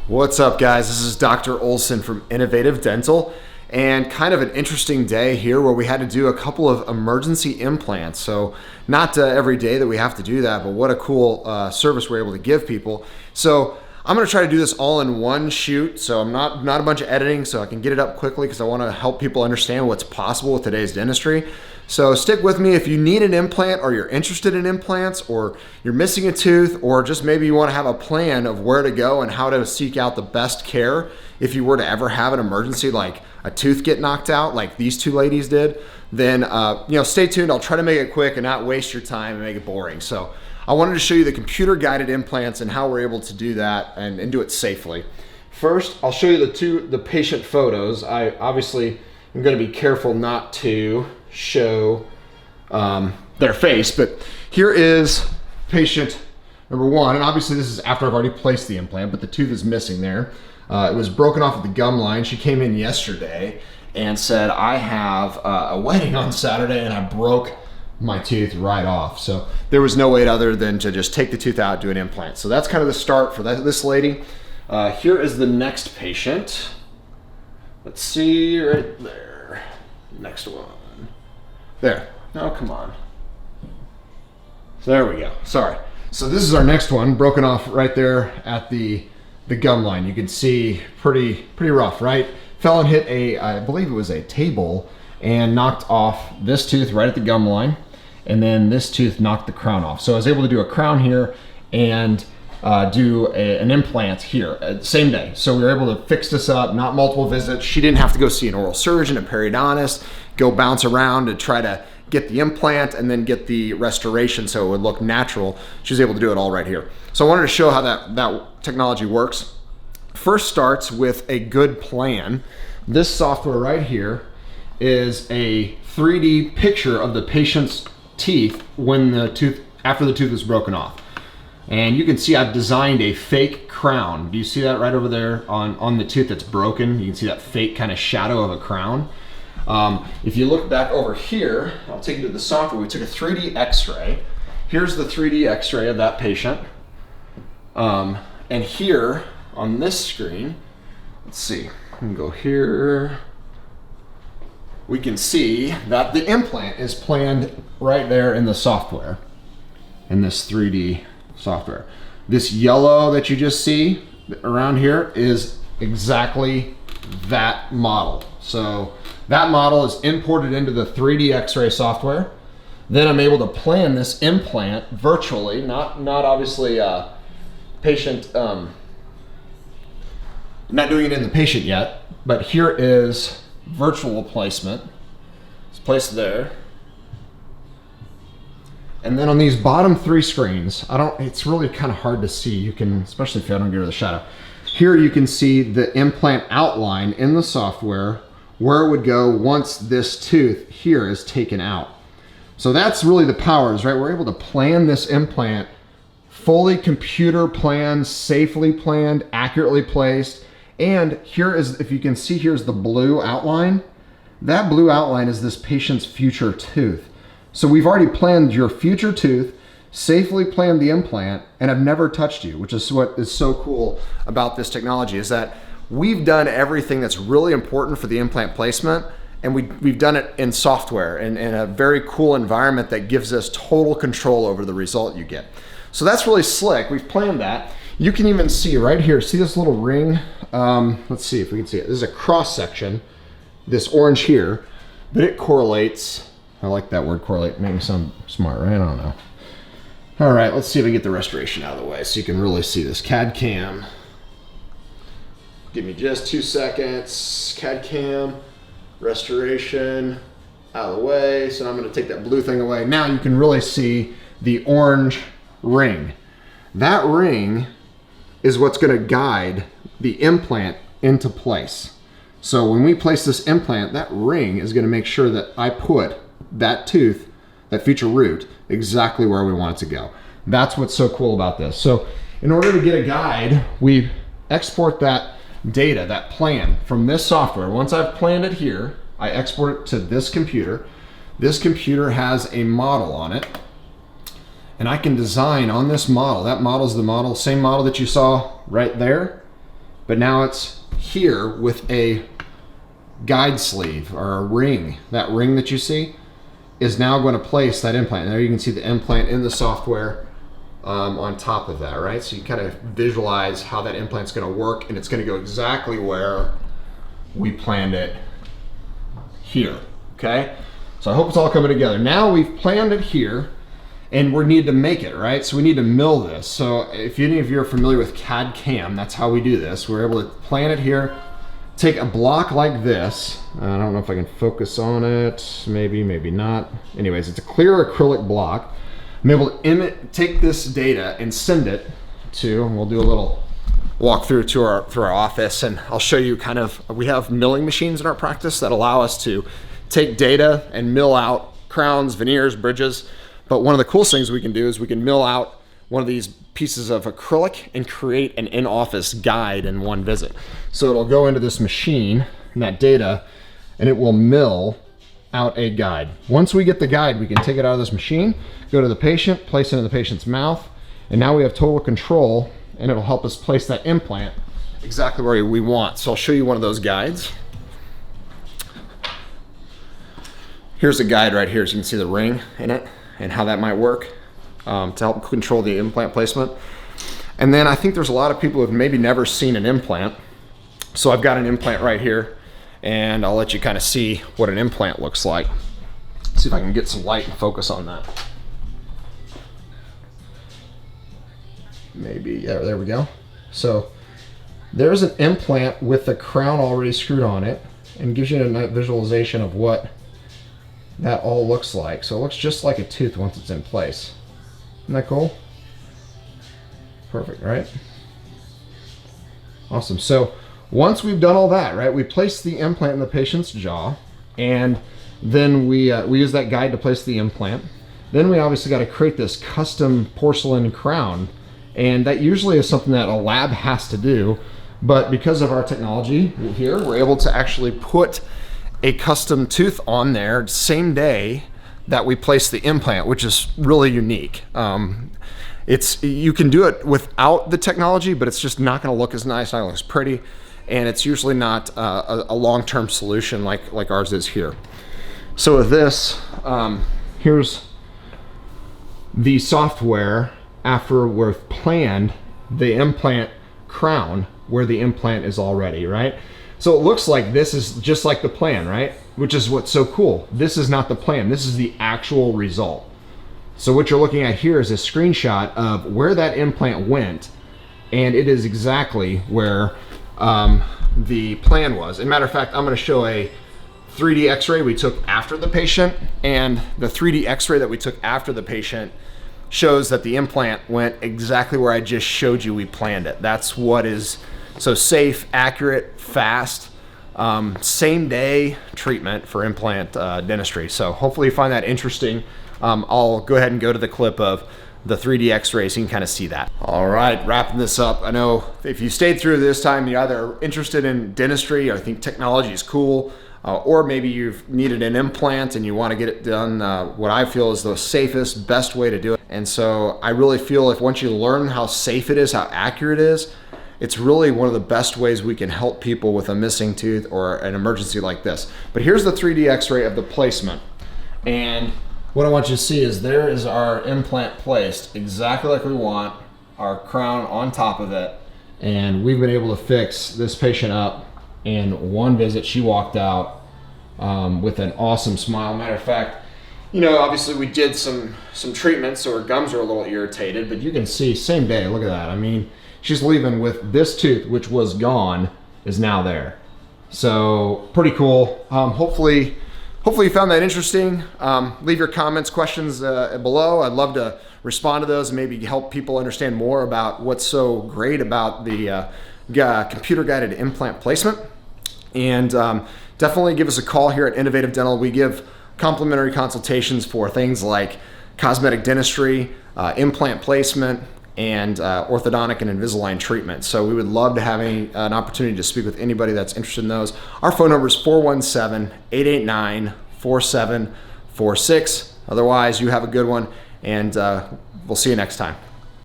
What's up, guys? This is Dr. Olson from Innovative Dental, and kind of an interesting day here where we had to do a couple of emergency implants. So not every day that we have to do that, but what a cool service we're able to give people. So I'm gonna try to do this all in one shoot, so I'm not a bunch of editing, so I can get it up quickly because I wanna help people understand what's possible with today's dentistry. So stick with me if you need an implant or you're interested in implants or you're missing a tooth or just maybe you wanna have a plan of where to go and how to seek out the best care if you were to ever have an emergency like a tooth get knocked out like these two ladies did, then stay tuned. I'll try to make it quick and not waste your time and make it boring. So I wanted to show you the computer guided implants and how we're able to do that and do it safely. First, I'll show you the patient photos. I obviously am going to be careful not to show their face, but here is patient number one, and obviously this is after I've already placed the implant, but the tooth is missing there. It was broken off at the gum line. She came in yesterday and said, I have a wedding on Saturday and I broke my tooth right off. So there was no way other than to just take the tooth out, do an implant. So that's kind of the start for this lady. Here is the next patient. Let's see right there. Next one. There. Oh, come on. So there we go. Sorry. So this is our next one, broken off right there at the gum line. You can see pretty rough, right? Fell and hit I believe it was a table and knocked off this tooth right at the gum line. And then this tooth knocked the crown off. So I was able to do a crown here and do an implant here, same day. So we were able to fix this up, not multiple visits. She didn't have to go see an oral surgeon, a periodontist, go bounce around to try to get the implant and then get the restoration so it would look natural. She was able to do it all right here. So I wanted to show how that technology works. First starts with a good plan. This software right here is a 3D picture of the patient's teeth after the tooth was broken off. And you can see I've designed a fake crown. Do you see that right over there on the tooth that's broken? You can see that fake kind of shadow of a crown. If you look back over here, I'll take you to the software. We took a 3D x-ray. Here's the 3D x-ray of that patient. And here on this screen, let's see, I can go here. We can see that the implant is planned right there in the software, in this 3D software. This yellow that you just see around here is exactly that model. So that model is imported into the 3D x-ray software. Then I'm able to plan this implant virtually, not obviously patient, not doing it in the patient yet, but here is virtual placement. It's placed there. And then on these bottom three screens, it's really kind of hard to see. You can, especially if I don't get rid of the shadow. Here you can see the implant outline in the software where it would go once this tooth here is taken out. So that's really the powers, right? We're able to plan this implant fully computer planned, safely planned, accurately placed. And here is, if you can see, here's the blue outline. That blue outline is this patient's future tooth. So we've already planned your future tooth, safely planned the implant, and have never touched you, which is what is so cool about this technology, is that we've done everything that's really important for the implant placement, and we've done it in software and in a very cool environment that gives us total control over the result you get. So that's really slick. We've planned that. You can even see right here, see this little ring? Let's see if we can see it. This is a cross section, this orange here, but it correlates. I like that word, correlate, make me sound smart, right? I don't know. All right, let's see if I get the restoration out of the way so you can really see this. CAD cam. Give me just 2 seconds. CAD cam, restoration, out of the way. So I'm gonna take that blue thing away. Now you can really see the orange ring. That ring is what's gonna guide the implant into place. So when we place this implant, that ring is gonna make sure that I put that tooth, that future root, exactly where we want it to go. That's what's so cool about this. So in order to get a guide, we export that data, that plan from this software. Once I've planned it here, I export it to this computer. This computer has a model on it, and I can design on this model. That model's the model, same model that you saw right there. but now it's here with a guide sleeve or a ring. That ring that you see is now going to place that implant. And there you can see the implant in the software on top of that, right? So you kind of visualize how that implant's going to work, and it's going to go exactly where we planned it here, okay? So I hope it's all coming together. Now we've planned it here, and we need to make it, right? So we need to mill this. So if any of you are familiar with CAD CAM, that's how we do this. We're able to plan it here, take a block like this. I don't know if I can focus on it, maybe, maybe not. Anyways, it's a clear acrylic block. I'm able to take this data and send it to, and we'll do a little walk through to our office, and I'll show you kind of, we have milling machines in our practice that allow us to take data and mill out crowns, veneers, bridges. But one of the coolest things we can do is we can mill out one of these pieces of acrylic and create an in-office guide in one visit. So it'll go into this machine and that data, and it will mill out a guide. Once we get the guide, we can take it out of this machine, go to the patient, place it in the patient's mouth, and now we have total control, and it'll help us place that implant exactly where we want. So I'll show you one of those guides. Here's a guide right here, so you can see the ring in it and how that might work to help control the implant placement. And then I think there's a lot of people who have maybe never seen an implant. So I've got an implant right here, and I'll let you kind of see what an implant looks like. See if I can get some light and focus on that. Maybe, yeah, there we go. So there's an implant with the crown already screwed on it, and gives you a visualization of what that all looks like. So it looks just like a tooth once it's in place. Isn't that cool? Perfect, right? Awesome. So once we've done all that, right, we place the implant in the patient's jaw, and then we use that guide to place the implant. Then we obviously got to create this custom porcelain crown, and that usually is something that a lab has to do, but because of our technology here, we're able to actually put a custom tooth on there same day that we place the implant, which is really unique. You can do it without the technology, but it's just not going to look as nice, not look as pretty, and it's usually not a long-term solution like ours is here. So with this, here's the software after we've planned the implant crown where the implant is already, right? So it looks like this is just like the plan, right? Which is what's so cool. This is not the plan, this is the actual result. So what you're looking at here is a screenshot of where that implant went, and it is exactly where the plan was. As a matter of fact, I'm gonna show a 3D x-ray we took after the patient, and the 3D x-ray that we took after the patient shows that the implant went exactly where I just showed you we planned it. That's what is so safe, accurate, fast, same day treatment for implant dentistry. So hopefully you find that interesting. I'll go ahead and go to the clip of the 3D x-ray so you can kind of see that. All right, wrapping this up. I know if you stayed through this time, you're either interested in dentistry or think technology is cool, or maybe you've needed an implant and you want to get it done what I feel is the safest, best way to do it. And so I really feel if once you learn how safe it is, how accurate it is, it's really one of the best ways we can help people with a missing tooth or an emergency like this. But here's the 3D x-ray of the placement. And what I want you to see is there is our implant placed exactly like we want, our crown on top of it. And we've been able to fix this patient up in one visit. She walked out with an awesome smile. Matter of fact, you know, obviously we did some treatments so her gums are a little irritated, but you can see same day, look at that. I mean, she's leaving with this tooth, which was gone, is now there. So pretty cool. Hopefully you found that interesting. Leave your comments, questions below. I'd love to respond to those and maybe help people understand more about what's so great about the computer guided implant placement. And definitely give us a call here at Innovative Dental. We give complimentary consultations for things like cosmetic dentistry, implant placement, and orthodontic and Invisalign treatment. So we would love to have an opportunity to speak with anybody that's interested in those. Our phone number is 417-889-4746. Otherwise, you have a good one, and we'll see you next time.